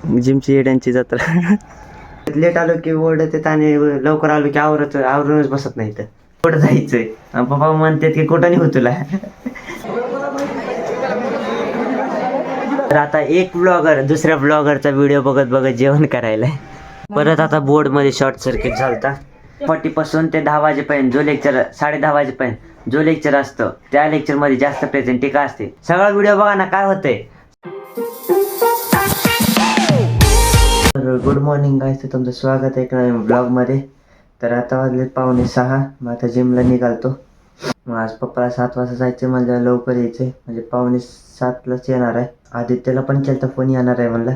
जिमची येड्यांची जत्रा. लेट आलो की ओरडत आणि लवकर आलो की आवरूनच बसत नाही. तर कुठं जायचंय पप्पा म्हणतात की कुठं नाही हो तुला. तर आता एक ब्लॉगर दुसऱ्या ब्लॉगरचा व्हिडिओ बघत बघत जेवण करायला. परत आता बोर्डमध्ये शॉर्ट सर्किट झालता. 40 पासून ते 10 वाजेपर्यंत जो लेक्चर 10:30 वाजेपर्यंत जो लेक्चर असतो त्या लेक्चरमध्ये जास्त प्रेझेंटिका असते. सगळा व्हिडिओ बघा ना काय होतंय. गुड मॉर्निंग गाईस, तुमचं स्वागत आहे एक नवीन ब्लॉगमध्ये. तर आता वाजले 5:45. मग आता जिमला निघालतो. मग आज पप्पाला 7 वाजता जायचं, मला लवकर यायचं म्हणजे 5:45लाच येणार आहे. आदित्यला पण केलं तर फोन येणार आहे म्हणलं.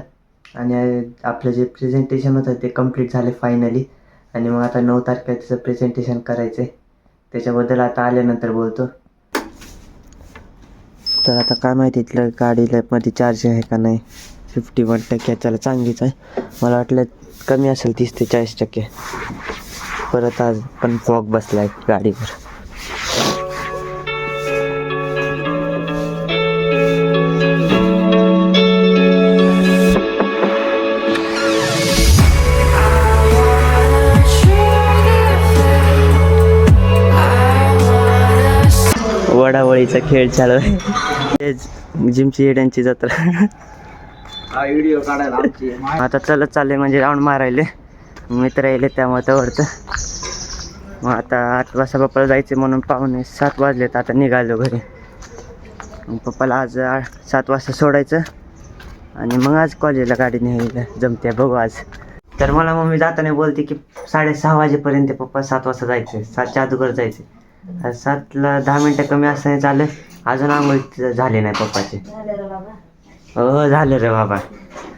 आणि आपलं जे प्रेझेंटेशन होतं ते कंप्लीट झाले फायनली. आणि मग आता 9 तारखेला त्याचं प्रेझेंटेशन करायचं आहे. त्याच्याबद्दल आता आल्यानंतर बोलतो. तर आता काय माहिती इथलं गाडीला मध्ये चार्जिंग आहे का नाही. 51% त्याला चांगलीच आहे. मला वाटलं कमी असेल 30 ते 40%. परत आज पण फॉग बसला आहे गाडीवर. वडावळीचा खेळ चालू आहे. तेच जिमची येड्यांची जत्रा. व्हिडिओ काढायला आमची आता चलत चालले म्हणजे राऊंड मारायले. मित्र यायले त्यामुळे तवरतं. मग आता 8 वाजता पप्पाला जायचे म्हणून 6:45 वाजलेत. आता निघालो घरी. मग पप्पाला आज 7 वाजता सोडायचं आणि मग आज कॉलेजला गाडी न्यायला जमते बघू आज. तर मला मम्मी जाताना बोलते की 6:30 वाजेपर्यंत पप्पा 7 वाजता जायचे, 7च्या अगोदर जायचे. 7ला 10 मिनटं कमी असताना चाललं. अजून आंघोळ झाले नाही पप्पाचे. हो झालं रे बाबा.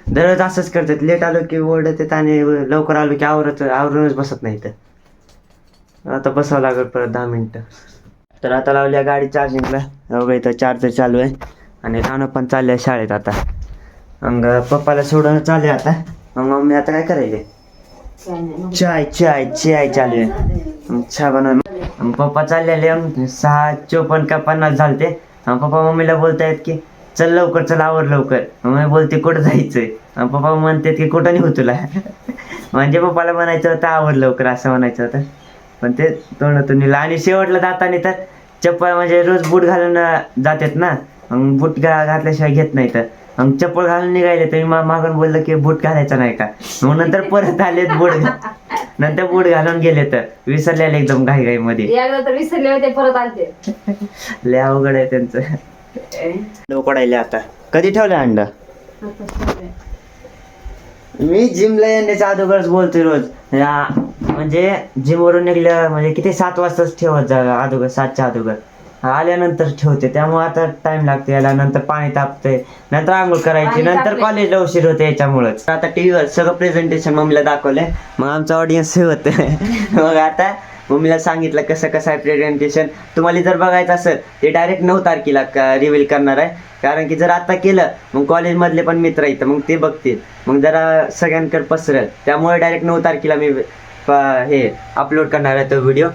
दररोज असंच करतात. लेट आलो की ओरडत आणि लवकर आलो की आवरूनच बसत नाही. तर आता बसावं लागेल परत 10 मिनटं. तर आता लावल्या गाडी चार्जिंगला. अवघं इथं चार्जर चालू आहे आणि राणू पण चालले आहे शाळेत आता. मग पप्पाला सोडून चालले आता. मग मम्मी आता काय करायचे, चाय चालू आहे. मग चहा बनव. पप्पा चाललेले 6:54 का 50 झालते. पप्पा मम्मीला बोलतायत की चल लवकर, चल आवर लवकर. मम्मी बोलते कुठं जायचंय. पप्पा म्हणतात की कुठं नाही हो तुला. म्हणजे पप्पाला म्हणायचं होतं आवर लवकर असं म्हणायचं होतं, पण ते तोंडातून निघालं. आणि शेवटला जाताना तर चप्पल म्हणजे रोज बूट घालून जातात ना. मग बूट घातल्याशिवाय घेत नाही. तर मग चप्पल घालून निघायले तर मी मागून बोललं की बूट घालायचं नाही का. मग नंतर परत आलेत नंतर बूट घालून गेले तर विसरलेले एकदम घाईमध्ये. विसरले होते परत आलते. लय अवघड आहे त्यांचं. लोकडायले आता. कधी ठेवलं अंडा. मी जिमला येण्याच्या अगोदरच बोलतोय रोज. म्हणजे जिमवरून निघलं म्हणजे किती 7 वाजताच ठेवत जा अगोदर, 7च्या अगोदर. आल्यानंतर ठेवते त्यामुळे आता टाइम लागते याला. नंतर पाणी तापते, नंतर आंघोळ करायची, नंतर कॉलेजला उशीर होते याच्यामुळेच. आता टीव्हीवर सगळं प्रेझेंटेशन मम्मीला दाखवलंय. मग आमचा ऑडियन्स हे होतं. मग आता मम्मीला सांगितलं कसं आहे प्रेझेंटेशन. तुम्हाला जर बघायचं असेल ते डायरेक्ट 9 तारखेला रिव्हील करणार आहे. कारण की जर आता केलं मग कॉलेजमधले पण मित्र येतं, मग ते बघतील, मग जरा सगळ्यांकडे पसरेल. त्यामुळे डायरेक्ट 9 तारखेला मी हे अपलोड करणार आहे तो व्हिडिओ.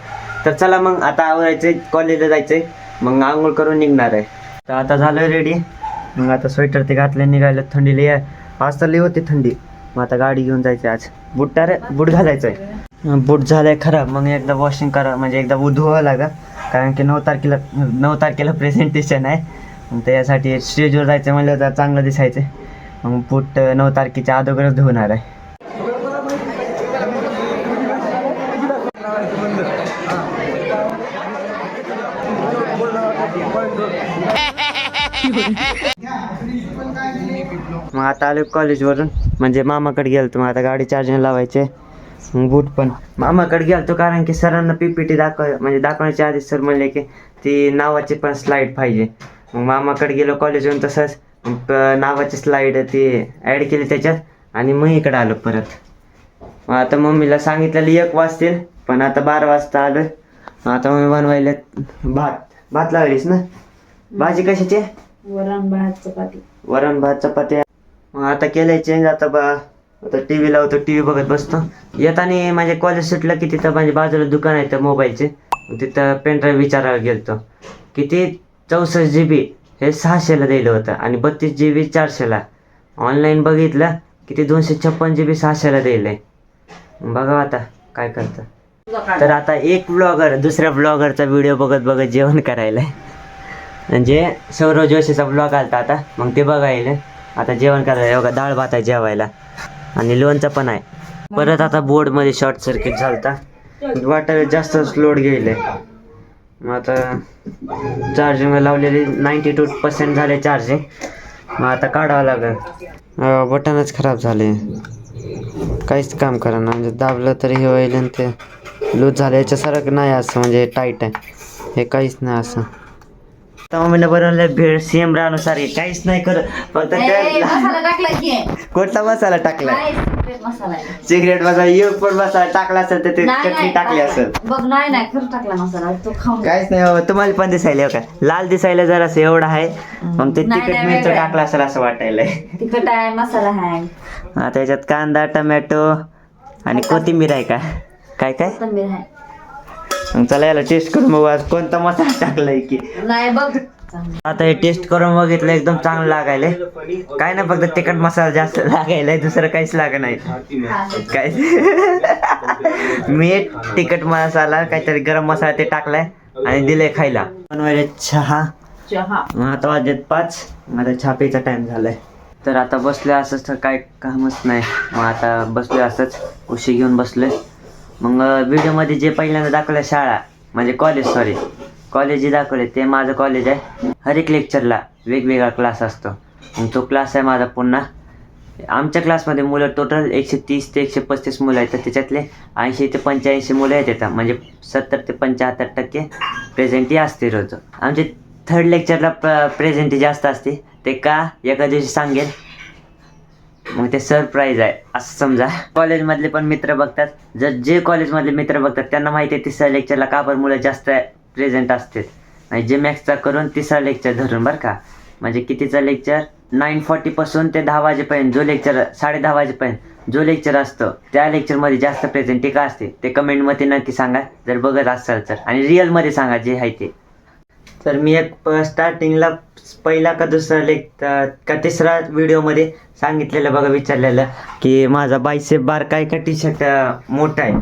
तर चला मग आता आवरायचं, कॉलेजला जायचं आहे. मग आंघोळ करून निघणार आहे. तर आता झालं रेडी. मग आता स्वेटर ते घातलं, निघायला. थंडी लय आज तर लय होती थंडी. मग आता गाडी घेऊन जायचं आज. बूट घालायचं आहे. बूट झालं आहे खराब. मग एकदा वॉशिंग करा म्हणजे एकदा धुवावं लागेल. कारण की 9 तारखेला प्रेझेंटेशन आहे. मग त्यासाठी स्टेजवर जायचं म्हणलं तर चांगलं दिसायचं. मग बूट 9 तारखेच्या अगोदरच धुवणार आहे. मग आता आलो कॉलेजवरून म्हणजे मामाकडे गेलतो. मग आता गाडी चार्जिंग लावायचे. मग बूट पण मामाकडे गेलतो कारण की सरांना PPT म्हणजे दाखवण्याच्या आधी सर म्हणले की ती नावाची पण स्लाईड पाहिजे. मग मामाकडे गेलो कॉलेजवरून. तसंच नावाची स्लाईड ती ॲड केली त्याच्यात आणि मग इकडे आलो परत. मग आता मम्मीला सांगितलेलं 1 वाजतील, पण आता 12 वाजता आलो. आता मम्मी बनवायला भात लागलीस ना. भाजी कशाची. वरण भात चपाती. मग आता केलंय चेंज. आता टी व्ही लावतो, टी व्ही बघत बसतो. येताना म्हणजे कॉलेज सुटलं की तिथं म्हणजे बाजूला दुकान आहे तर मोबाईलचे. तिथं पेनड्राईव्ह विचारायला गेलतो. किती 64 GB हे 600ला दिलं होतं आणि 32 GB 400ला. ऑनलाईन बघितलं किती 256 GB 600ला दिले. बघा आता काय करतं. तर आता एक ब्लॉगर दुसऱ्या ब्लॉगरचा व्हिडिओ बघत बघत जेवण करायला म्हणजे सौरव जोशीचा ब्लॉग आलता आता मग ते बघायला आता जेवण करायला. बघा डाळ भात आहे जेवायला आणि लोणचं पण आहे. परत आता बोर्डमध्ये शॉर्ट सर्किट झालता वाटर जास्तच लोड गेले. मग आता चार्जिंग लावलेली 92% झाले चार्जिंग. मग आता काढावं लागेल. बटनच खराब झाले काहीच काम करा ना म्हणजे दाबलं तरी हे होईल आणि ते लूज झालं. याच्यासारखं नाही असं म्हणजे टाईट आहे हे काहीच नाही असं. आता मम्मीनं बनवलं भेळ सेम रानुसार आहे काहीच नाही करत फक्त मसाला टाकला की कोणता मसाला टाकलाय नाही, secret मसाला आहे. सिगरेट मसाला एक पण मसाला टाकला असेल तर ते नाही, चटणी नाही, टाकली नाही. असेल. बघ नाही खरं टाकला मसाला तो खाऊन काहीच नाही बाबा तुम्हाला पण दिसायला हो का लाल दिसायला जरा असं एवढं आहे मग ते नाही, तिखट नाही, मिरचं वेगळं. टाकलं असेल असं वाटायलंय. तिखट आहे मसाला आहे आता याच्यात कांदा टमॅटो आणि कोथिंबीर आहे का काय काय कोथिंबीर आहे. मग चला याला टेस्ट करून बघू आज कोणता मसाला टाकलाय की. नाही बघ आता हे टेस्ट करून बघितलं एकदम चांगलं लागायलंय. काय नाही फक्त तिखट मसाला जास्त लागायलाय दुसरं काहीच लाग नाही काय मीठ तिखट मसाला काहीतरी गरम मसाला ते टाकलाय आणि दिले खायला. बनवायला चहा. मग आता वाजत 5 आता चहा प्यायचा टाइम झालाय. तर आता बसलोय असंच तर काय कामच नाही मग आता बसलोय असंच उशी घेऊन बसलोय. मग व्हिडिओमध्ये जे पहिल्यांदा दाखवलं शाळा म्हणजे कॉलेज जे दाखवले ते माझं कॉलेज आहे. हर एक लेक्चरला वेगवेगळा क्लास असतो मग तो क्लास आहे माझा पुन्हा. आमच्या क्लासमध्ये मुलं टोटल 130 ते 135 मुलं आहेत तर त्याच्यातले 80 ते 85 मुलं येतात म्हणजे 70 ते 75% प्रेझेंटी असते रोज. आमचे थर्ड लेक्चरला प्रेझेंटी जास्त असते ते का एका दिवशी सांगेल मग ते सरप्राईज आहे असं समजा. कॉलेजमधले पण मित्र बघतात जे कॉलेजमधले मित्र बघतात त्यांना माहिती आहे तिसऱ्या लेक्चरला का बरं मुलं जास्त प्रेझेंट असतात आणि जे मॅथ्सचा करून तिसरा लेक्चर धरून बरं का म्हणजे कितीचा लेक्चर 9:40 पासून ते 10 वाजेपर्यंत जो लेक्चर 10:30 वाजेपर्यंत जो लेक्चर असतो त्या लेक्चरमध्ये जास्त प्रेझेंटी का असते ते कमेंटमध्ये नक्की सांगा जर बघत असाल तर आणि रिअलमध्ये सांगा जे आहे ते. तर मी एक स्टार्टिंगला पहिला का दुसरा का तिसरा व्हिडिओमध्ये सांगितलेलं बघा विचारलेलं की माझा बायसेप बारका आहे का टी शर्ट मोठा आहे.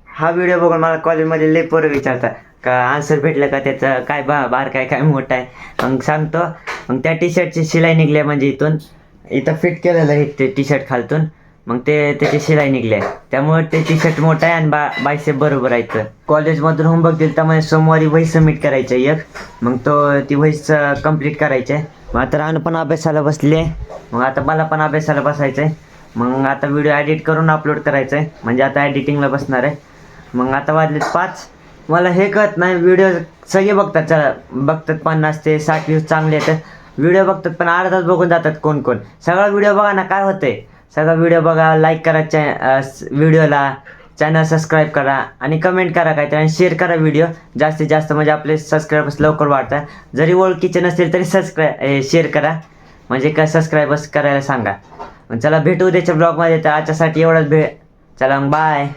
हा व्हिडिओ बघून मला कॉलेजमध्ये लय पोरं विचारतात का आन्सर भेटलं का त्याचं काय बारका आहे काय मोठा आहे. मग सांगतो मग त्या टी शर्टची शिलाई निघली म्हणजे इथं फिट केलेलं आहे ते टी शर्ट खालतून मग त्याची शिलाई निघली आहे त्यामुळे ते टी शर्ट मोठं आहे आणि बायसेप बरोबर आहे. तर कॉलेजमधून होमवर्क दिलं त्यामुळे सोमवारी वही सबमिट करायचं एक मग ती वही कंप्लीट करायची आहे. मग आता रानू पण अभ्यासाला बसली आहे मग आता मला पण अभ्यासाला बसायचं आहे. मग आता व्हिडिओ एडिट करून अपलोड करायचं आहे म्हणजे आता एडिटिंगला बसणार आहे. मग आता वाजलेत 5 मला हे कळत नाही व्हिडिओ सगळे बघतात 50 ते 60 व्ह्यूज चांगले येतात व्हिडिओ बघतात पण अर्धाच बघून जातात कोण सगळा व्हिडिओ बघा ना काय होतंय. सगळा व्हिडिओ बघा लाईक करा व्हिडिओला चॅनल सबस्क्राईब करा आणि कमेंट करा काहीतरी आणि शेअर करा व्हिडिओ जास्तीत जास्त म्हणजे आपले सबस्क्रायबर्स लवकर वाढतात. जरी ओळखीचे नसतील तरी शेअर करा म्हणजे काय सबस्क्रायबर्स करायला सांगा. चला भेटू उद्याच्या ब्लॉगमध्ये तर आजच्यासाठी एवढंच चला मग बाय.